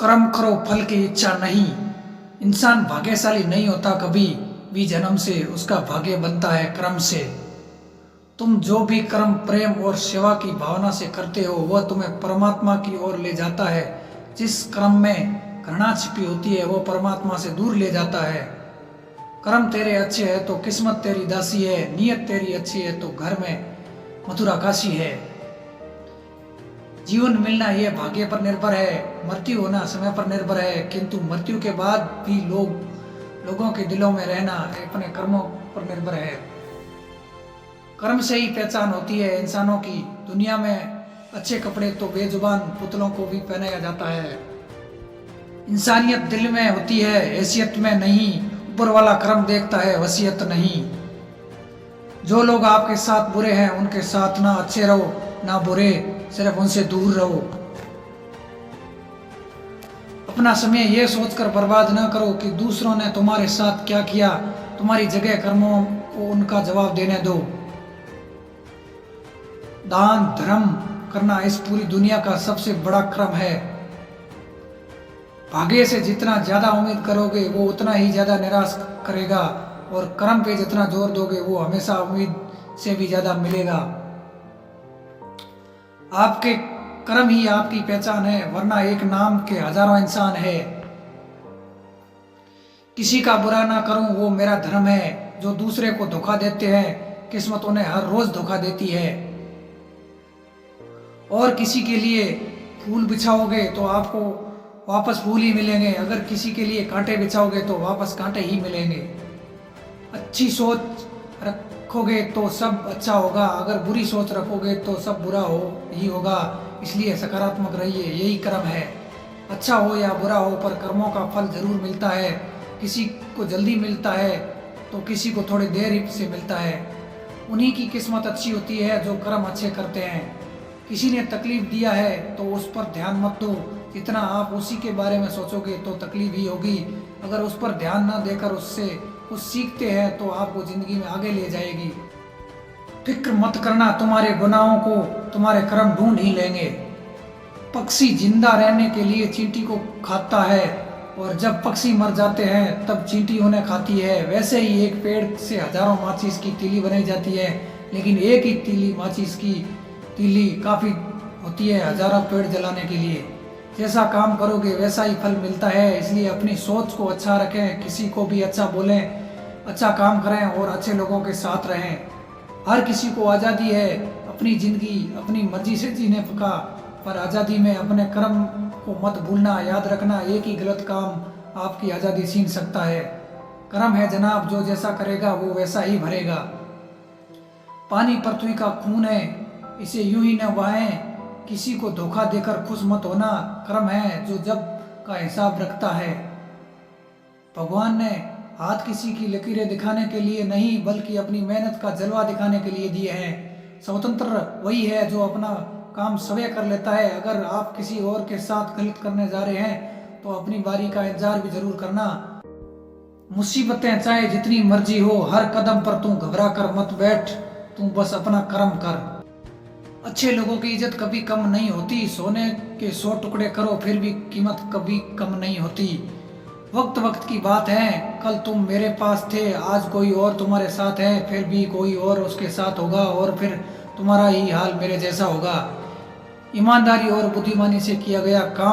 कर्म करो फल की इच्छा नहीं। इंसान भाग्यशाली नहीं होता कभी भी जन्म से, उसका भाग्य बनता है कर्म से। तुम जो भी कर्म प्रेम और सेवा की भावना से करते हो वह तुम्हें परमात्मा की ओर ले जाता है। जिस कर्म में घृणा छिपी होती है वो परमात्मा से दूर ले जाता है। कर्म तेरे अच्छे है तो किस्मत तेरी दासी है, नियत तेरी अच्छी है तो घर में मथुरा काशी है। जीवन मिलना यह भाग्य पर निर्भर है, मृत्यु होना समय पर निर्भर है, किंतु मृत्यु के बाद भी लोगों के दिलों में रहना अपने कर्मों पर निर्भर है। कर्म से ही पहचान होती है इंसानों की। दुनिया में अच्छे कपड़े तो बेजुबान पुतलों को भी पहनाया जाता है। इंसानियत दिल में होती है, हैसियत में नहीं। ऊपर वाला कर्म देखता है, वसीयत नहीं। जो लोग आपके साथ बुरे हैं उनके साथ ना अच्छे रहो, ना बुरे, सिर्फ उनसे दूर रहो। अपना समय यह सोचकर बर्बाद ना करो कि दूसरों ने तुम्हारे साथ क्या किया। तुम्हारी जगह कर्मों को उनका जवाब देने दो। दान धर्म करना इस पूरी दुनिया का सबसे बड़ा कर्म है। भाग्य से जितना ज्यादा उम्मीद करोगे वो उतना ही ज्यादा निराश करेगा, और कर्म पे जितना जोर दोगे वो हमेशा उम्मीद से भी ज्यादा मिलेगा। आपके कर्म ही आपकी पहचान है, वरना एक नाम के हजारों इंसान है। किसी का बुरा ना करूं वो मेरा धर्म है। जो दूसरे को धोखा देते हैं किस्मत उन्हें हर रोज धोखा देती है। और किसी के लिए फूल बिछाओगे तो आपको वापस फूल ही मिलेंगे। अगर किसी के लिए कांटे बिछाओगे तो वापस कांटे ही मिलेंगे। अच्छी सोच रखोगे तो सब अच्छा होगा, अगर बुरी सोच रखोगे तो सब बुरा ही होगा। इसलिए सकारात्मक रहिए, यही कर्म है। अच्छा हो या बुरा हो पर कर्मों का फल जरूर मिलता है। किसी को जल्दी मिलता है तो किसी को थोड़ी देर से मिलता है। उन्हीं की किस्मत अच्छी होती है जो कर्म अच्छे करते हैं। किसी ने तकलीफ दिया है तो उस पर ध्यान मत दो। जितना आप उसी के बारे में सोचोगे तो तकलीफ ही होगी। अगर उस पर ध्यान न देकर उससे कुछ सीखते हैं तो आपको जिंदगी में आगे ले जाएगी। फिक्र मत करना, तुम्हारे गुनाहों को तुम्हारे कर्म ढूंढ ही लेंगे। पक्षी जिंदा रहने के लिए चींटी को खाता है, और जब पक्षी मर जाते हैं तब चींटी उन्हें खाती है। वैसे ही एक पेड़ से हजारों माचिस की तीली बनाई जाती है, लेकिन एक ही तीली माचिस की तीली काफी होती है हजारों पेड़ जलाने के लिए। जैसा काम करोगे वैसा ही फल मिलता है। इसलिए अपनी सोच को अच्छा रखें, किसी को भी अच्छा बोलें, अच्छा काम करें और अच्छे लोगों के साथ रहें। हर किसी को आज़ादी है अपनी ज़िंदगी अपनी मर्जी से जीने का, पर आज़ादी में अपने कर्म को मत भूलना। याद रखना, एक ही गलत काम आपकी आज़ादी छीन सकता है। कर्म है जनाब, जो जैसा करेगा वो वैसा ही भरेगा। पानी पृथ्वी का खून है, इसे यूं ही न बहाएं। किसी को धोखा देकर खुश मत होना। कर्म है जो जब का हिसाब रखता है। भगवान ने हाथ किसी की लकीरें दिखाने के लिए नहीं बल्कि अपनी मेहनत का जलवा दिखाने के लिए दिए हैं। स्वतंत्र वही है जो अपना काम स्वयं कर लेता है। अगर आप किसी और के साथ गलत करने जा रहे हैं तो अपनी बारी का इंतजार भी जरूर करना। मुसीबतें चाहे जितनी मर्जी हो, हर कदम पर तू घबरा कर मत बैठ, तू बस अपना कर्म कर। अच्छे लोगों की इज्जत कभी कम नहीं होती। सोने के 100 टुकड़े करो फिर भी कीमत कभी कम नहीं होती। वक्त वक्त की बात है, कल तुम मेरे पास थे, आज कोई और तुम्हारे साथ है, फिर भी कोई और उसके साथ होगा, और फिर तुम्हारा ही हाल मेरे जैसा होगा। ईमानदारी और बुद्धिमानी से किया गया काम